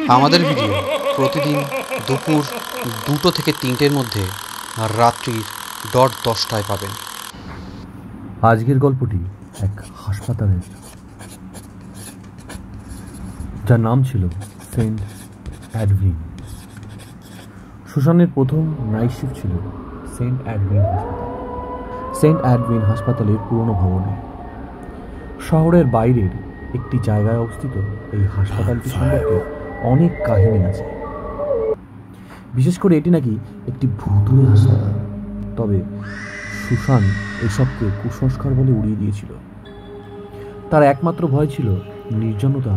আমাদের ভিডিও প্রতিদিন দুপুর 2টো থেকে 3টের মধ্যে আর রাত্রির 10টায় পাবেন। আজকের গল্পটি এক হাসপাতালের, যার নাম ছিল সেন্ট অ্যাডভিন। সুসানের প্রথম নাইট শিফট ছিল সেন্ট অ্যাডভিন হাসপাতাল। সেন্ট অ্যাডভিন হাসপাতালের পুরনো ভবনে শহরের বাইরের একটি জায়গায় অবস্থিত এই হাসপাতালটি সম্পর্কে অনেক কাহিনী আছে। বিশেষ করে এটি নাকি একটি ভুতুড়ে হাসপাতাল। তবে সুসান এসবকে কুসংস্কার বলে উড়িয়ে দিয়েছিল। তার একমাত্র ভয় ছিল নির্জনতা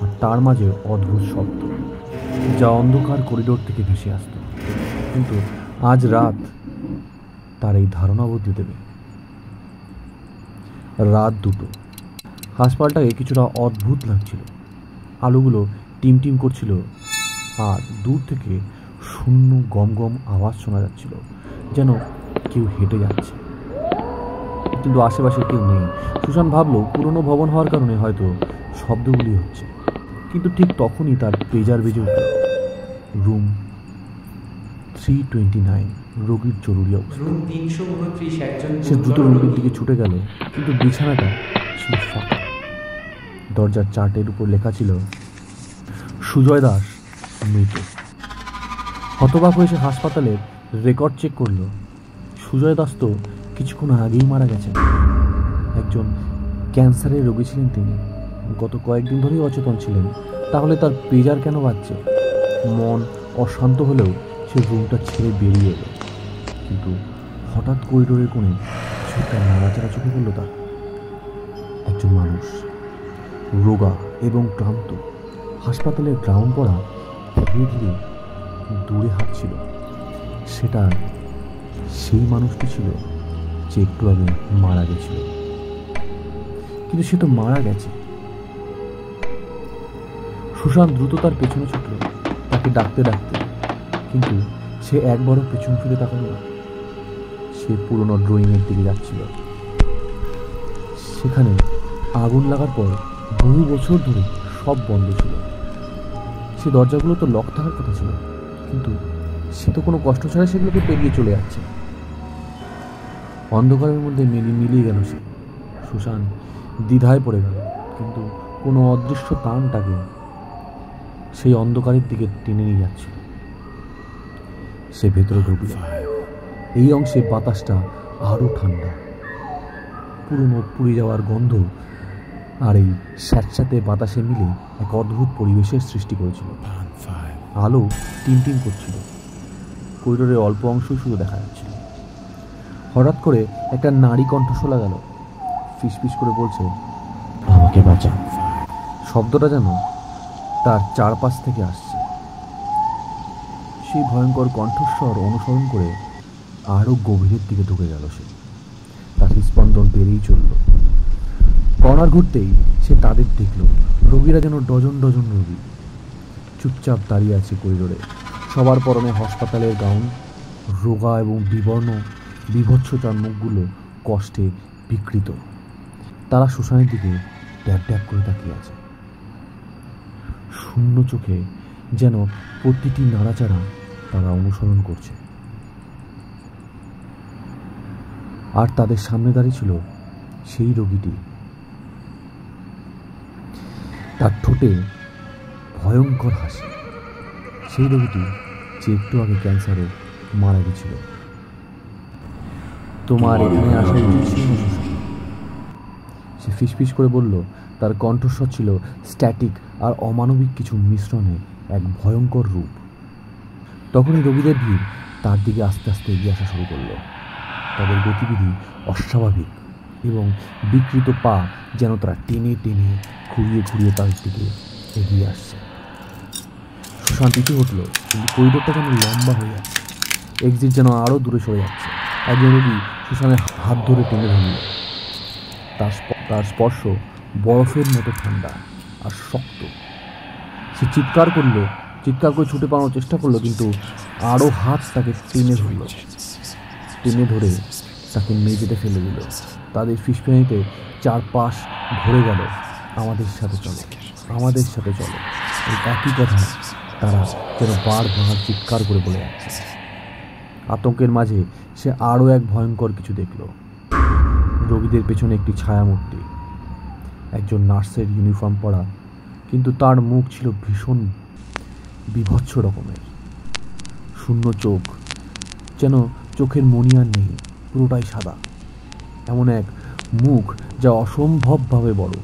আর তার মাঝে অদ্ভুত শব্দ, যা অন্ধকার করিডোর থেকে ভেসে আসত। কিন্তু আজ রাত তার এই ধারণা বদলে দেবে। রাত 2টো। হাসপাতালটাকে কিছুটা অদ্ভুত লাগছিল। আলোগুলো টিমটিম করছিল আর দূর থেকে শূন্য গম গম আওয়াজ শোনা যাচ্ছিল, যেন কেউ হেঁটে যাচ্ছে, কিন্তু আশেপাশে কেউ নেই। সুসান ভাবল পুরনো ভবন হওয়ার কারণে হয়তো শব্দগুলি হচ্ছে। কিন্তু ঠিক তখনই তার পেজার বেজে উঠল। রুম 329, রোগীর জরুরি অবস্থা। সে দ্রুত রোগীর দিকে ছুটে গেল, কিন্তু বিছানাটা ছিল ফাঁকা। দরজার চার্টের উপর লেখা ছিল সুজয় দাস মৃত। হতবাক হয়ে সে হাসপাতালের রেকর্ড চেক করলো। সুজয় দাস তো কিছুক্ষণ আগেই মারা গেছেন। একজন ক্যান্সারের রোগী ছিলেন তিনি। গত কয়েকদিন ধরেই অচেতন ছিলেন। তাহলে তার পেজার কেন বাজছে? মন অশান্ত হলেও সে রুমটা ছেড়ে বেরিয়ে এলো। কিন্তু হঠাৎ করিডোরের কোণে কিছুটা নাড়াচাড়া চোখে পড়ল তার। একজন মানুষ, রোগা এবং ক্লান্ত, হাসপাতালের গ্রাউন্ড পড়া ধীরে ধীরে দূরে হাঁটছিল। সেটা সেই মানুষটি ছিল যে একটু আগে মারা গেছিল। কিন্তু সে তো মারা গেছে। সুসান দ্রুত তার পেছনে ছুটল, তাকে ডাকতে ডাকতে। কিন্তু সে একবারও পেছন ফিরে তাকালো না। সে পুরনো ড্রয়িংয়ের দিকে যাচ্ছিল। সেখানে আগুন লাগার পর বহু বছর ধরে সব বন্ধ ছিল। সে দরজাগুলো তো লক থাকার কথা ছিল, কিন্তু সে তো কোনো কষ্ট ছাড়া সেগুলোকে পেরিয়ে চলে যাচ্ছে। অন্ধকারের মধ্যে মিলিয়ে গেল সে। সুসান দ্বিধায় পড়ে গেল, কিন্তু কোনো অদৃশ্য টান তাকে সেই অন্ধকারের দিকে টেনে নিয়ে যাচ্ছিল। সে ভেতরে ঢুকল। এই অংশে বাতাসটা আরো ঠান্ডা। পুরনো পুড়ে যাওয়ার গন্ধ আর এই স্যাঁতস্যাঁতে বাতাসে মিলে এক অদ্ভুত পরিবেশের সৃষ্টি করেছিল। আলো টিমটিম করছিল। করিডোরের অল্প অংশই শুধু দেখা যাচ্ছিল। হঠাৎ করে একটা নারী কণ্ঠ শোনা গেল। ফিসফিস করে বলছে, আমাকে বাঁচা। শব্দটা যেন তার চারপাশ থেকে আসছে। সেই ভয়ঙ্কর কণ্ঠস্বর অনুসরণ করে আরো গভীরের দিকে ঢুকে গেল সে। তার হৃদস্পন্দন বেড়েই চলল। কর্নার ঘুরতেই সে তাদের দেখল। রোগীরা যেন ডজন ডজন রোগী চুপচাপ দাঁড়িয়ে আছে করিডোরে। সবার পরনে হাসপাতালের গাউন। রোগা এবং বিবর্ণ বিভৎস তার মুখগুলো কষ্টে বিকৃত। তারা সুসানের দিকে ড্যাব ড্যাব করে তাকিয়ে আছে, শূন্য চোখে, যেন প্রতিটি নাড়াচাড়া তারা অনুসরণ করছে। আর তাদের সামনে দাঁড়িয়ে ছিল সেই রোগীটি। তার ঠোঁটে ভয়ঙ্কর হাসি। সেই রোগীটি যে একটু আগে ক্যান্সারে মারা গেছিল। তোমার এখানে আসা উচিত ছিল না। সে ফিসফিস করে বলল। তার কণ্ঠস্বর ছিল স্ট্যাটিক আর অমানবিক কিছু মিশ্রণে এক ভয়ঙ্কর রূপ। তখনই রোগীদের ভিড় তার দিকে আস্তে আস্তে এগিয়ে আসা শুরু করলো। তাদের গতিবিধি অস্বাভাবিক এবং বিকৃত পা যেন তারা টেনে টেনে ঘুরিয়ে ঘুরিয়ে তার দিকে এগিয়ে আসছে। সুসান পিছু হটল, কিন্তু করিডোরটা যেন লম্বা হয়ে যাচ্ছে। এক্সিট যেন আরও দূরে সরে যাচ্ছে। একজন রোগী সুসানের হাত ধরে টেনে ধরল। তার স্পর্শ বরফের মতো ঠান্ডা আর শক্ত। সে চিৎকার করে ছুটে পালানোর চেষ্টা করলো, কিন্তু আরও হাত তাকে টেনে ধরে তাকে মেঝেতে ফেলে দিল। তাদের ফিসফিসানিতে চারপাশ ভরে গেল, আমাদের সাথে চলো, আমাদের সাথে চলো। এই একই কথা তারা যেন বারবার চিৎকার করে বলে যাচ্ছে। আতঙ্কের মাঝে সে আরও এক ভয়ঙ্কর কিছু দেখল। রোগীদের পেছনে একটি ছায়ামূর্তি, একজন নার্সের ইউনিফর্ম পরা, কিন্তু তার মুখ ছিল ভীষণ বিভৎস রকমের। শূন্য চোখ, যেন চোখের মণি আর নেই, পুরোটাই সাদা। এমন এক মুখ যা অসম্ভবভাবে বড়।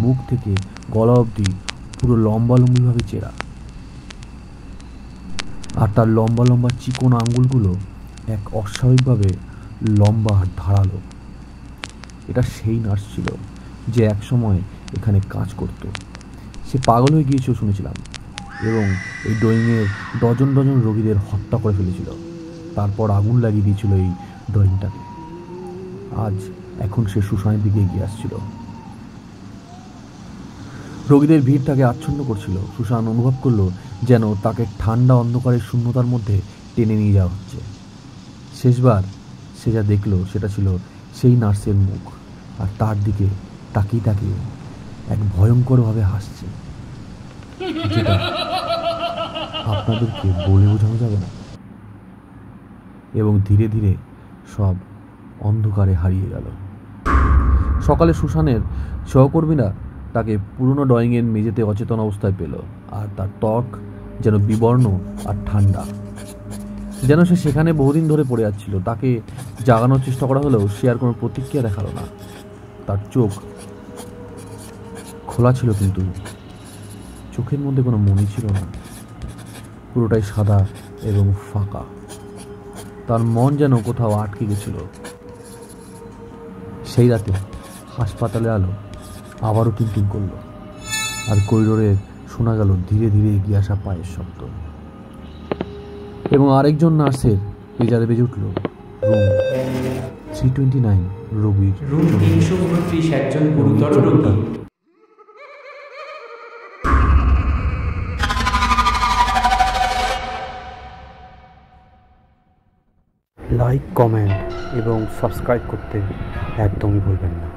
মুখ থেকে গলা অবধি পুরো লম্বালম্বিভাবে চেরা, আর তার লম্বা লম্বা চিকন আঙ্গুলগুলো এক অস্বাভাবিকভাবে লম্বা আর ধারালো। এটা সেই নার্স ছিল যে একসময় এখানে কাজ করত। সে পাগল হয়ে গিয়েছিল শুনেছিলাম, এবং এই ড্রয়িংয়ের ডজন ডজন রোগীদের হত্যা করে ফেলেছিল। তারপর আগুন লাগিয়ে দিয়েছিল এই ড্রয়িংটাকে। এখন সে সুশানের দিকে এগিয়ে আসছিল। রোগীদের ভিড় তাকে আচ্ছন্ন করছিল। সুশান অনুভব করলো যেন তাকে ঠান্ডা অন্ধকারের শূন্যতার মধ্যে টেনে নিয়ে যাওয়া হচ্ছে। শেষবার সে যা দেখলো সেটা ছিল সেই নার্সের মুখ, আর তার দিকে তাকিয়ে তাকিয়ে এক ভয়ঙ্করভাবে হাসছে, যেটা আপনাদেরকে বলে বোঝানো যাবে না। এবং ধীরে ধীরে সব অন্ধকারে হারিয়ে গেল। সকালে সুশানের সহকর্মীরা তাকে পুরনো ড্রয়িংয়ের মেঝেতে অচেতন অবস্থায় পেল, আর তার ত্বক যেন বিবর্ণ আর ঠান্ডা, যেন সে সেখানে বহুদিন ধরে পড়ে যাচ্ছিল। তাকে জাগানোর চেষ্টা করা হলেও সে আর কোনো প্রতিক্রিয়া দেখালো না। তার চোখ খোলা ছিল, কিন্তু চোখের মধ্যে কোনো মনি ছিল না, পুরোটাই সাদা এবং ফাঁকা। তার মন যেন কোথাও আটকে গেছিল। সেই রাতে হাসপাতালে আলো আবারও টিনটিন করল, আর করিডোরে শোনা গেল ধীরে ধীরে এগিয়ে আসা পায়ের শব্দ। এবং আরেকজন নার্সের পেজারে বেজে উঠল, রুম 329, রোগীর রুম 329, একজন গুরুতর রোগী। লাইক, কমেন্ট এবং সাবস্ক্রাইব করতে একদমই ভুলবেন না।